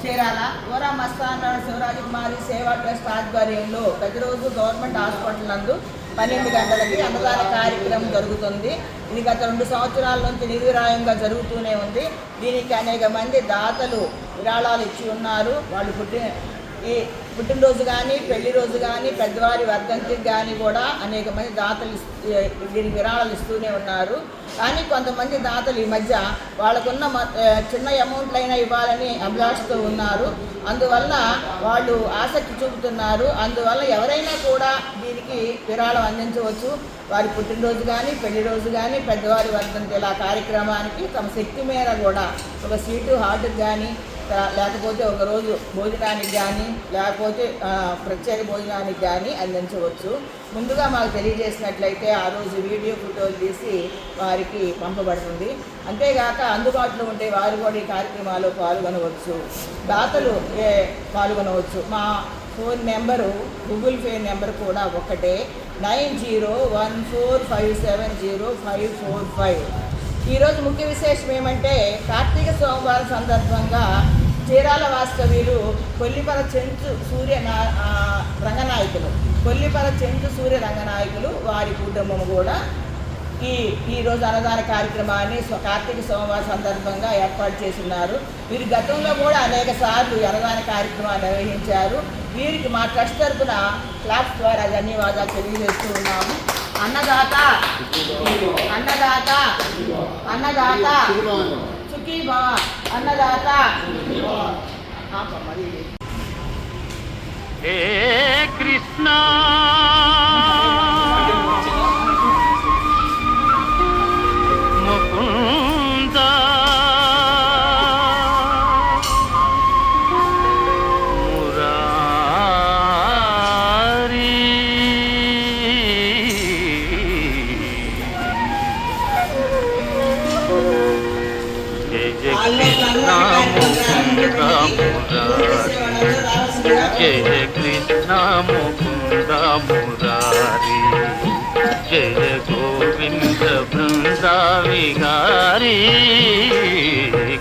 చీరాల ఓరా మస్తాన్ శివరాజకుమారి సేవా ట్రస్ట్ ఆధ్వర్యంలో ప్రతిరోజు గవర్నమెంట్ హాస్పిటల్ నందు 12 గంటలకి అన్నదాన కార్యక్రమం జరుగుతుంది. ఇది గత 2 సంవత్సరాల నుంచి నిర్విరామంగా జరుగుతూనే ఉంది. దీనికి అనేక మంది దాతలు విరాళాలు ఇచ్చి ఉన్నారు. వాళ్ళు పుట్టినరోజు కానీ, పెళ్లి రోజు కానీ, పెద్దవారి వర్ధంతికి కానీ కూడా అనేక మంది దాతలు దీనికి విరాళాలు ఇస్తూనే ఉన్నారు. కానీ కొంతమంది దాతలు ఈ మధ్య వాళ్ళకున్న చిన్న అమౌంట్లైనా ఇవ్వాలని అభిలాషతో ఉన్నారు. అందువల్ల వాళ్ళు ఆసక్తి చూపుతున్నారు. అందువల్ల ఎవరైనా కూడా దీనికి విరాళం అందించవచ్చు. వారి పుట్టినరోజు కానీ, పెళ్లి రోజు కానీ, పెద్దవారి వర్ధంతి ఇలా కార్యక్రమానికి తమ శక్తి మేర కూడా ఒక సీటు హార్ట్కి కానీ, లేకపోతే ఒకరోజు భోజనానికి కానీ, లేకపోతే ప్రత్యేక భోజనానికి కానీ అందించవచ్చు. ముందుగా మాకు తెలియజేసినట్లయితే ఆ రోజు వీడియో ఫోటోలు తీసి వారికి పంపబడుతుంది. అంతేగాక అందుబాటులో ఉంటే వారు కూడా ఈ కార్యక్రమాల్లో పాల్గొనవచ్చు, దాతలు పాల్గొనవచ్చు. మా phone number, Google pay number కూడా ఒకటే 9014570545. ఈరోజు ముఖ్య విశేషం ఏమంటే కార్తీక సోమవారం సందర్భంగా చీరాల వాస్తవ్యులు కొల్లిపర చెంచు సూర్య రంగనాయకులు వారి కుటుంబం కూడా ఈరోజు అన్నదాన కార్యక్రమాన్ని కార్తీక సోమవారం సందర్భంగా ఏర్పాటు చేస్తున్నారు. వీరు గతంలో కూడా అనేక సార్లు అన్నదాన కార్యక్రమాలు నిర్వహించారు. వీరికి మా ట్రస్ట్ తరఫున క్లాస్ ద్వారా ధన్యవాదాలు తెలియజేస్తూ ఉన్నాము. అన్నదాత సుఖీ భవ, అన్నదాత. హే కృష్ణ ముకుంద మురారి జయ కృష్ణ ముకుంద మురారి, జయ గోవింద బృంద విహారీ.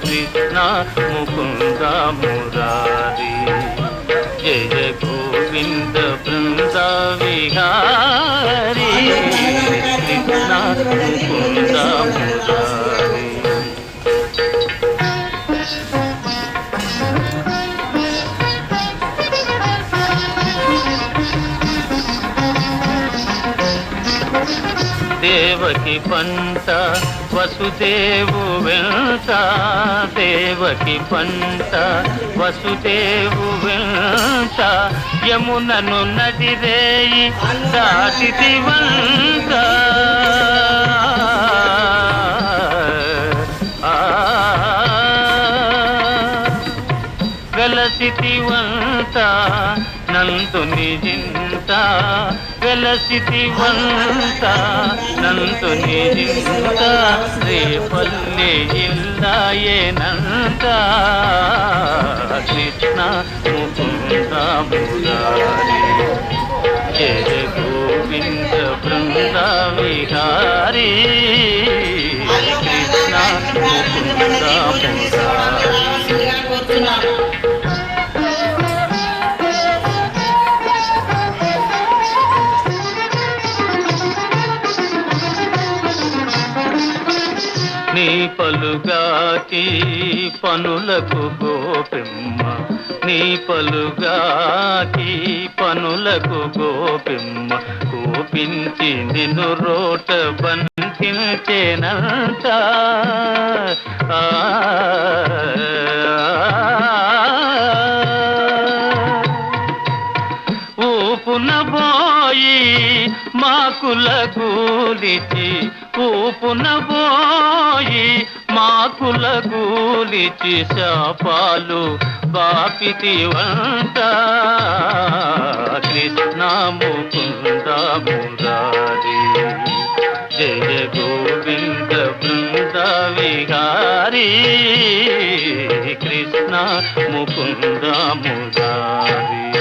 కృష్ణ ముకుంద మురారి, జయ గోవింద బృంద విహారీ. కృష్ణ ముకుంద మురారి. దేవకి పంట వసుదేవు వెంట, దేవకి పంట వసుదేవు వెంట, యమునను నదిరేయి దాటిది వంట. వెలసితి వంట నందుని జింత, వెలసితి వంట నందుని జింత, రేపల్లె ఇల్లాయేనంత. కృష్ణ ముకుంద మురారి, జయ గోవింద బృంద విహారీ. కృష్ణ ముకుంద మురారి. నీ పలుగాకి పనులకు గోపిమ్మ, నీ పలుగాకి పనులకు గోపిమ్మ, కోపించి నిన్ను రోట బంధించేనంట. ఊపున పోయి మాకుల గూలిచి, ఊపున పోయి మాకుల గూలిచి, శాపాలు బాపితి వంట. కృష్ణ ముకుంద మురారి, జయ గోవింద బృంద విహారీ. కృష్ణ ముకుంద మురారి.